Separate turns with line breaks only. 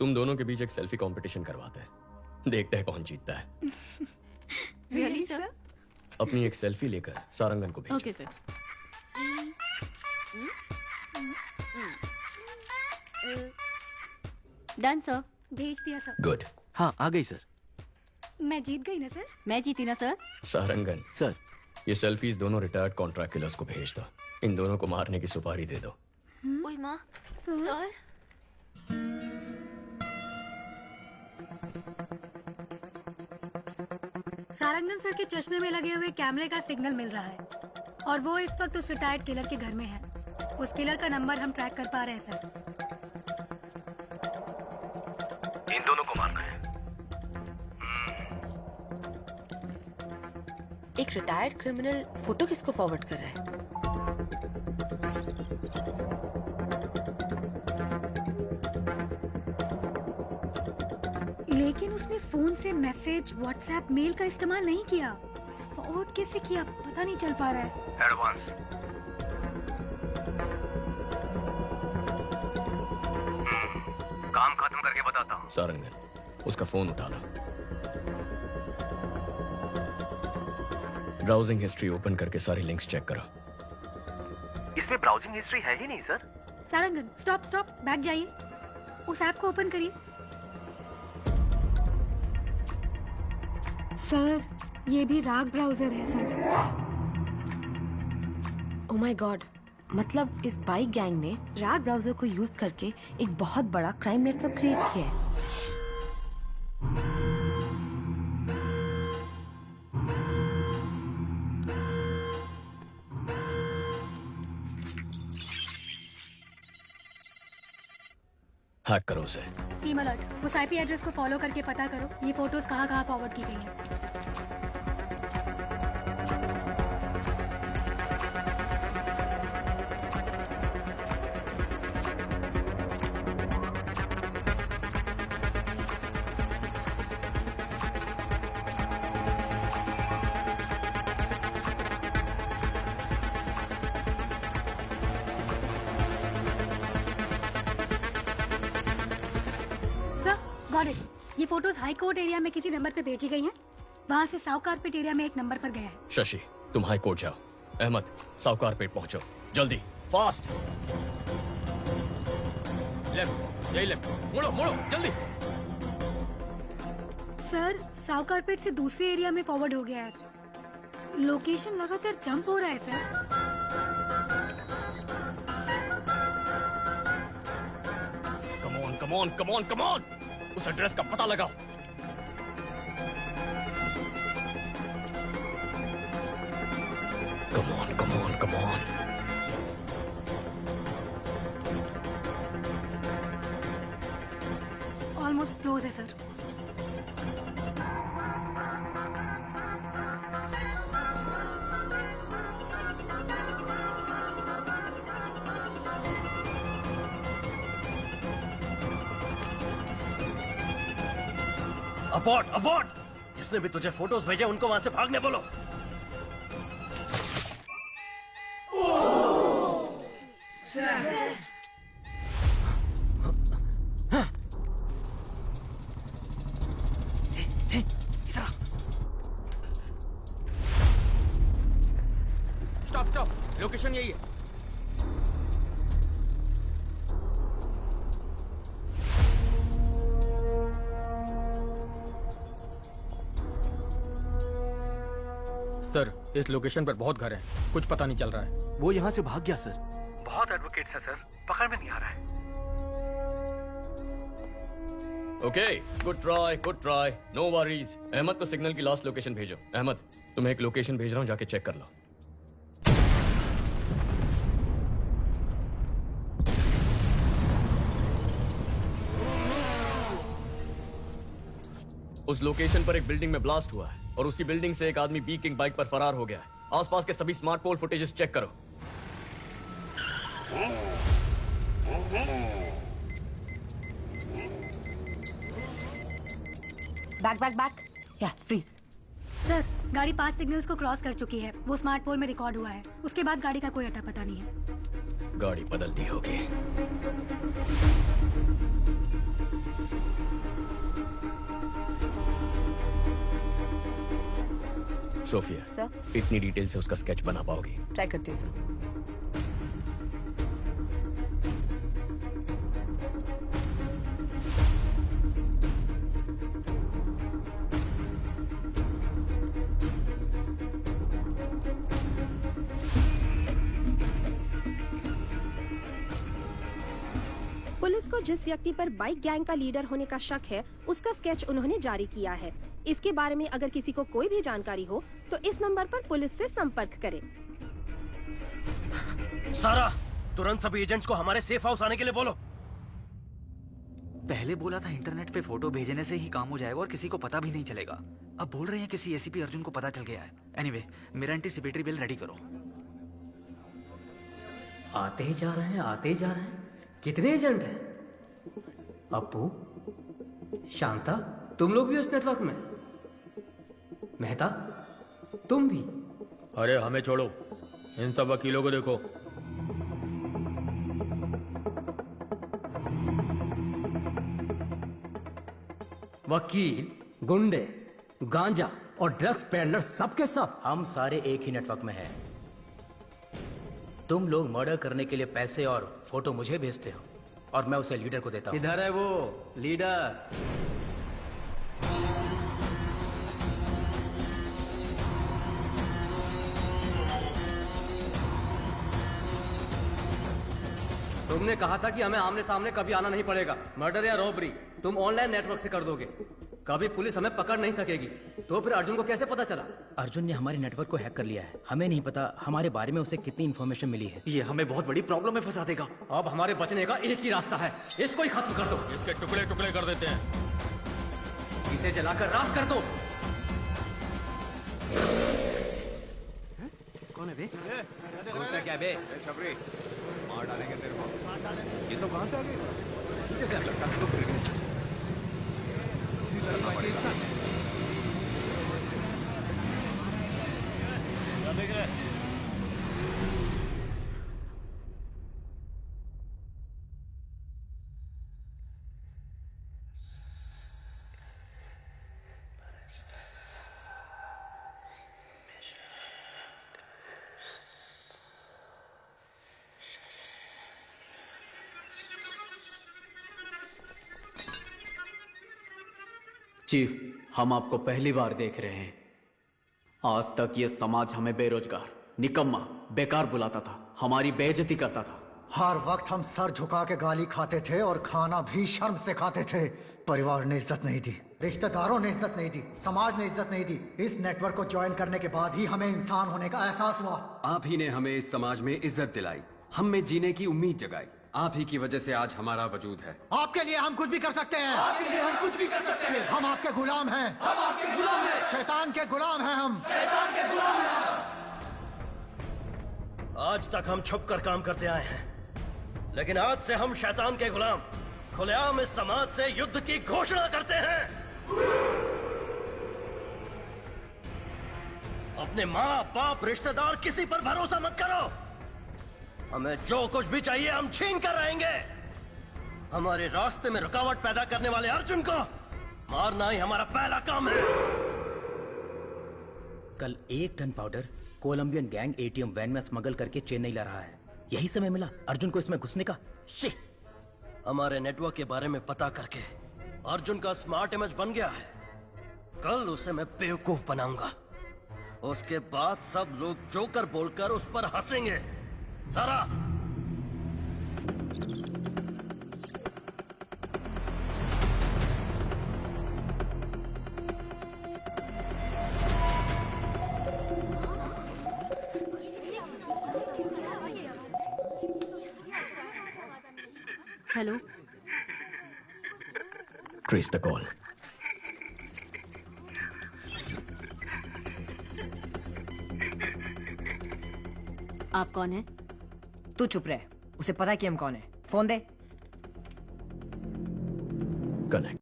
तुम दोनों के बीच एक सेल्फी कंपटीशन करवाते हैं, देखते हैं कौन जीतता है।
Really sir?
अपनी एक सेल्फी लेकर सारंगन को भेजो।
Okay sir. Done sir.
भेज दिया सर।
गुड।
हाँ आ गई सर।
मैं जीत गई ना सर?
मैं जीती ना सर?
सारंगन,
सर
ये सेल्फीज दोनों रिटायर्ड कॉन्ट्रैक्ट किलर्स को भेज दो। इन दोनों को मारने की सुपारी दे दो।
ओए माँ, सर।
सारंगन सर के चश्मे में लगे हुए कैमरे का सिग्नल मिल रहा है और वो इस वक्त उस रिटायर्ड किलर के घर में है। उस किलर का नंबर हम ट्रैक कर पा रहे हैं सर।
इन दोनों को मारना है।
एक रिटायर्ड क्रिमिनल फोटो किसको फॉरवर्ड कर रहा है?
लेकिन उसने फोन से मैसेज, व्हाट्सएप, मेल का इस्तेमाल नहीं किया। फॉरवर्ड कैसे किया पता नहीं चल पा रहा है।
एडवांस। काम खत्म करके बताता हूँ।
सारंगन, उसका फोन उठा लो। ब्राउजिंग हिस्ट्री ओपन करके सारी लिंक्स चेक करो।
इसमें ब्राउजिंग हिस्ट्री है ही नहीं sir.
Sarangan stop stop, back जाइए। उस ऐप को ओपन करिए। सर ये भी राग ब्राउजर है सर।
ओह माय गॉड, मतलब इस बाइक गैंग ने राग ब्राउजर को यूज करके एक बहुत बड़ा क्राइम नेटवर्क क्रिएट किया है।
हैक करो उसे।
टीम अलर्ट, उस आईपी एड्रेस को फॉलो करके पता करो ये फोटोज कहाँ कहाँ फॉरवर्ड की गई हैं। Got it. ये फोटोज हाई कोर्ट एरिया में किसी नंबर पे भेजी गई हैं। वहाँ से साउथ कारपेट एरिया में एक नंबर पर गया है।
शशि, तुम हाई कोर्ट जाओ। अहमद, साउथ कारपेट पहुंचो जल्दी, फास्ट। लेफ्ट, यही लेफ्ट। मुड़ो मुड़ो जल्दी।
सर साउथ कारपेट से दूसरे एरिया में फॉरवर्ड हो गया है। लोकेशन लगातार जंप हो रहा है sir.
Come on come on come on come on, उस एड्रेस का पता लगाओ। Come on come on come on.
Almost close है सर।
Abort abort. जिसने भी तुझे फोटोज भेजे उनको वहां से भागने बोलो।
स्टॉप स्टॉप, लोकेशन यही है। सर इस लोकेशन पर बहुत घर हैं, कुछ पता नहीं चल रहा है।
वो यहाँ से भाग गया सर।
बहुत एडवोकेट्स है सर, पकड़ में नहीं आ रहा है।
Okay, good try good try, no worries. Ahmed को सिग्नल की लास्ट लोकेशन भेजो। अहमद, तुम्हें एक लोकेशन भेज रहा हूँ, जाके चेक कर लो। उस लोकेशन पर एक बिल्डिंग में ब्लास्ट हुआ है और उसी बिल्डिंग से एक आदमी बी किंग बाइक पर फरार हो गया है। आसपास के सभी स्मार्ट पोल फुटेजेस चेक करो।
बैक बैक बैक, या फ्रीज।
सर गाड़ी 5 सिग्नल्स को क्रॉस कर चुकी है। वो स्मार्ट पोल में रिकॉर्ड हुआ है। उसके बाद गाड़ी का कोई अता पता नहीं है।
गाड़ी बदलती होगी। सोफिया,
सर
इतनी डिटेल से उसका स्केच बना पाओगी?
ट्राई करती हूँ सर।
पुलिस को जिस व्यक्ति पर बाइक गैंग का लीडर होने का शक है, उसका स्केच उन्होंने जारी किया है। इसके बारे में अगर किसी को कोई भी जानकारी हो तो इस नंबर पर पुलिस से संपर्क करें।
सारा, तुरंत सभी एजेंट्स को हमारे सेफ हाउस आने के लिए बोलो।
पहले बोला था इंटरनेट पे फोटो भेजने से ही काम हो जाएगा और किसी को पता भी नहीं चलेगा। अब बोल रहे हैं किसी एसीपी अर्जुन को पता चल गया है। एनीवे, मेरा एंटीसिपेटरी बिल रेडी करो।
आते ही जा रहे हैं, आते ही जा रहे हैं। कितने एजेंट हैं? अप्पू, शांता, तुम लोग भी उस नेटवर्क में? मेहता, तुम भी?
अरे हमें छोड़ो, इन सब वकीलों को देखो।
वकील, गुंडे, गांजा और ड्रग्स पेडलर सबके सब
हम सारे एक ही नेटवर्क में हैं। तुम लोग मर्डर करने के लिए पैसे और फोटो मुझे भेजते हो और मैं उसे लीडर को देता हूँ।
इधर है वो लीडर। तुमने कहा था कि हमें आमने सामने कभी आना नहीं पड़ेगा। मर्डर या रॉबरी तुम ऑनलाइन नेटवर्क से कर दोगे, कभी पुलिस हमें पकड़ नहीं सकेगी। तो फिर अर्जुन को कैसे पता चला?
अर्जुन ने हमारे नेटवर्क को हैक कर लिया है। हमें नहीं पता हमारे बारे में उसे कितनी इन्फॉर्मेशन मिली है।
ये हमें बहुत बड़ी प्रॉब्लम में फंसा देगा।
अब हमारे बचने का एक ही रास्ता है, इसको ही खत्म कर दो।
इसके टुकड़े टुकड़े कर देते हैं।
इसे जलाकर राख कर दो।
कौन है बे?
क्या बे?
ये सब कहाँ से आ गए?
चीफ, हम आपको पहली बार देख रहे हैं। आज तक ये समाज हमें बेरोजगार, निकम्मा, बेकार बुलाता था, हमारी बेइज्जती करता था।
हर वक्त हम सर झुका के गाली खाते थे और खाना भी शर्म से खाते थे। परिवार ने इज्जत नहीं दी, रिश्तेदारों ने इज्जत नहीं दी, समाज ने इज्जत नहीं दी। इस नेटवर्क को ज्वाइन करने के बाद ही हमें इंसान होने का एहसास हुआ।
आप ही ने हमें इस समाज में इज्जत दिलाई, हम में जीने की उम्मीद जगाई। आप ही की वजह से आज हमारा वजूद है।
आपके लिए हम कुछ भी कर सकते हैं।
आपके लिए हम कुछ भी कर सकते हैं।
हम आपके गुलाम हैं।
हम आपके गुलाम हैं।
शैतान के गुलाम हैं हम।
शैतान के गुलाम हैं हम।
आज तक हम छुप कर काम करते आए हैं, लेकिन आज से हम शैतान के गुलाम खुलेआम इस समाज से युद्ध की घोषणा करते हैं। अपने माँ बाप रिश्तेदार किसी पर भरोसा मत करो। हमें जो कुछ भी चाहिए हम छीन कर रहेंगे। हमारे रास्ते में रुकावट पैदा करने वाले अर्जुन को मारना ही हमारा पहला काम है।
कल 1 ton powder Colombian gang ATM van में स्मगल करके चेन्नई ला रहा है। यही समय मिला अर्जुन को इसमें घुसने का। शिट!
हमारे नेटवर्क के बारे में पता करके अर्जुन का स्मार्ट इमेज बन गया है। कल उसे मैं बेवकूफ बनाऊंगा। उसके बाद सब लोग जोकर बोलकर उस पर हंसेंगे। सारा,
हेलो,
ट्रेस द कॉल।
आप कौन है?
तू चुप रहे, उसे पता है कि हम कौन है। फोन दे।
कनेक्ट।